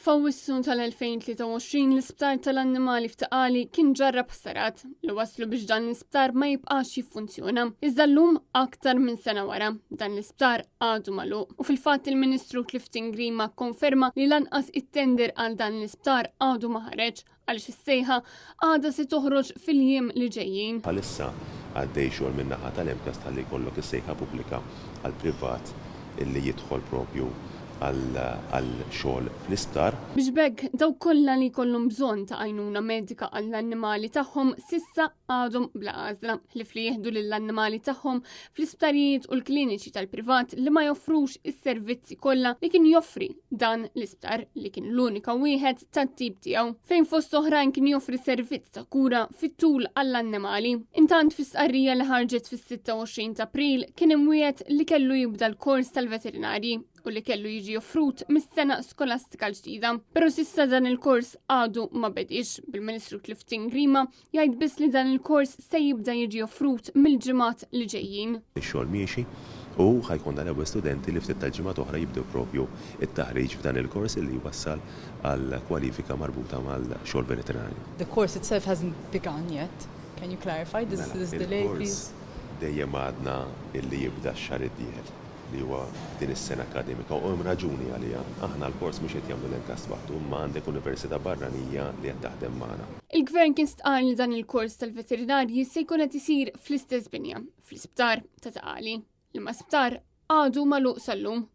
F'Awwissu tal-2023 l-isptar tal-annimali f'Taqali kien ġarrab ħsarat li waslu biex dan l-isptar ma jibqax jiffunzjona. Iżda llum aktar minn sena wara dan l-isptar għadu magħluq. U fil-fatt il-Ministru Clifton Grima konferma li lanqas it-tender għal dan l-isptar għadu ma ħareġ għaliex is-sejħa għadha se toħroġ fil-jiem li ġejjin. Bħalissa għaddej xogħol min-naħa tal-MTAS tal-li jkollok is-sejħa pubblika għal privat illi jidħol propju għal xogħol fl-isptar. Biex bekk daw kollha li jkollhom bżonn ta' għajnuna medika għall-annimali tagħhom sissa għadhom bla għażla ħlif li jieħdu lill-annimali tagħhom fl-isptarijiet u l-kliniċi tal-privat li ma joffrux is-servizzi kollha li kien joffri dan l-isptar li kien l-unika wieħed tat-tip tiegħu fejn fost oħrajn kien joffri servizz ta' kura fit-tul għall-annimali. Intant fis-sqarrija li ħarġet fis-26 ta' April kien hemm wieħed li kellu jibda l-kors tal-veterinarji u li kellu jiġi offrut mis-sena skolastika l-ġdida. Però sissa dan il-kors għadu ma bedix. Bil-Ministru Clifton Grima jgħid biss li dan il-kors se jibda jiġi offrut mill-ġimgħat li ġejjin. Ix-xogħol miexi u ħajkonna l-ewwel studenti li ftit tal-ġimgħat oħra jibdew propju it-taħriġ f'dan il-kors li jwassal għal kwalifika marbuta mal-xogħol veterinarju. The course itself hasn't begun yet. Can you clarify? This delay, please. Dejjem għadna illi jibda x-xahar id-dieħel li huwa din is-sena akademika u hemm raġuni għalija. Aħna l-kors mhux qed jagħmlu l-inkas waħdu imma għandek università barranija li qed taħdem magħna. Il-Gvern kien stqar li dan il-kors tal-veterinarji se jkun qed isir fl-istess binja, fl-isptar ta' Taqali, li ma sptar għadu magħluq sal-lum.